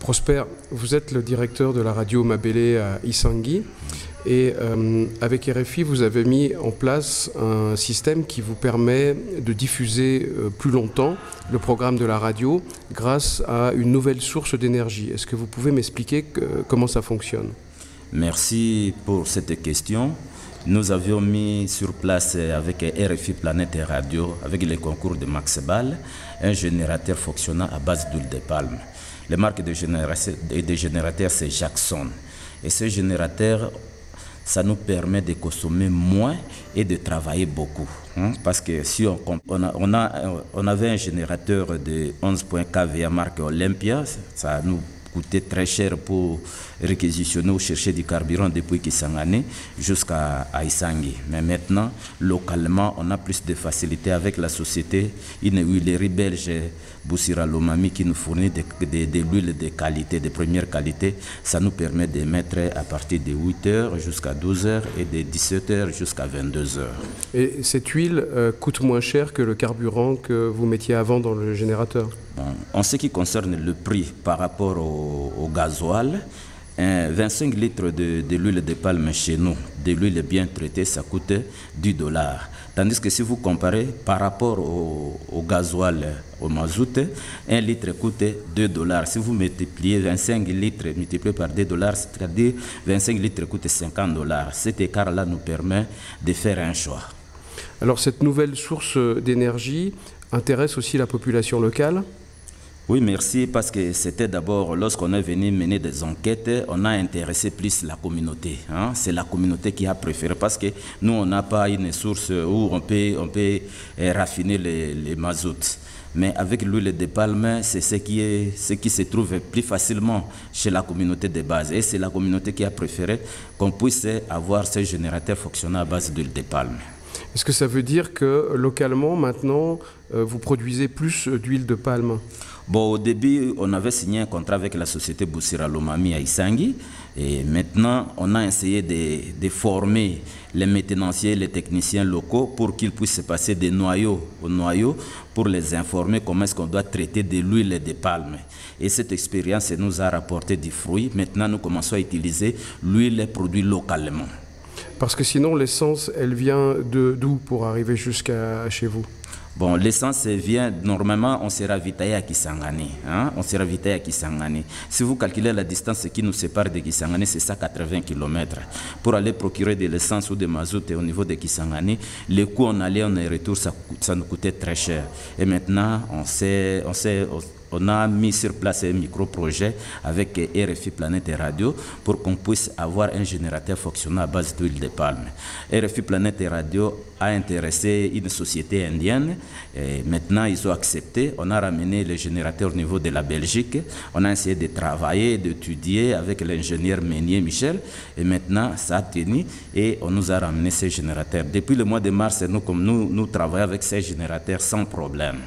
Prosper, vous êtes le directeur de la radio Mabélé à Isangui et avec RFI, vous avez mis en place un système qui vous permet de diffuser plus longtemps le programme de la radio grâce à une nouvelle source d'énergie. Est-ce que vous pouvez m'expliquer comment ça fonctionne? Merci pour cette question. Nous avions mis sur place avec RFI Planète et Radio, avec les concours de Max Ball, un générateur fonctionnant à base d'huile de palme. La marque de générateur, c'est Jackson. Et ce générateur, ça nous permet de consommer moins et de travailler beaucoup. Parce que si on avait un générateur de 11 kVA marque Olympia, ça nous coûtait très cher pour réquisitionner ou chercher du carburant depuis Kisangani jusqu'à Isangui. Mais maintenant, localement, on a plus de facilité avec la société, une huilerie belge, Boussira Lomami, qui nous fournit de l'huile de qualité, de première qualité. Ça nous permet de mettre à partir de 8h jusqu'à 12h et de 17h jusqu'à 22h. Et cette huile coûte moins cher que le carburant que vous mettiez avant dans le générateur? En ce qui concerne le prix par rapport au gasoil, 25 litres de l'huile de palme chez nous, de l'huile bien traitée, ça coûte $10. Tandis que si vous comparez par rapport au gasoil, au mazout, 1 litre coûte $2. Si vous multipliez 25 litres multiplié par $2, c'est-à-dire 25 litres coûte $50. Cet écart-là nous permet de faire un choix. Alors cette nouvelle source d'énergie intéresse aussi la population locale? Oui, merci, parce que c'était d'abord, lorsqu'on est venu mener des enquêtes, on a intéressé plus la communauté. C'est la communauté qui a préféré, parce que nous, on n'a pas une source où on peut raffiner les mazoutes. Mais avec l'huile de palme, c'est ce qui se trouve plus facilement chez la communauté de base. Et c'est la communauté qui a préféré qu'on puisse avoir ce générateur fonctionnant à base d'huile de palme. Est-ce que ça veut dire que localement, maintenant, vous produisez plus d'huile de palme? Bon, au début, on avait signé un contrat avec la société Boussira Lomami à Isangui. Et maintenant, on a essayé de former les maintenanciers, les techniciens locaux pour qu'ils puissent se passer des noyaux au noyau pour les informer comment est-ce qu'on doit traiter de l'huile de palme. Et cette expérience nous a rapporté du fruit. Maintenant, nous commençons à utiliser l'huile produite localement. Parce que sinon, l'essence, elle vient d'où pour arriver jusqu'à chez vous? Bon, l'essence vient, normalement, on s'est ravitaillé à Kisangani. On s'est ravitaillé à Kisangani. Si vous calculez la distance qui nous sépare de Kisangani, c'est 180 km. Pour aller procurer de l'essence ou de mazout au niveau de Kisangani, le coût en aller, en retour, ça nous coûtait très cher. Et maintenant, on a mis sur place un micro-projet avec RFI Planète et Radio pour qu'on puisse avoir un générateur fonctionnant à base d'huile de palme. RFI Planète et Radio a intéressé une société indienne et maintenant ils ont accepté. On a ramené le générateur au niveau de la Belgique. On a essayé de travailler, d'étudier avec l'ingénieur Meunier Michel et maintenant ça a tenu et on nous a ramené ces générateurs. Depuis le mois de mars, nous travaillons avec ces générateurs sans problème.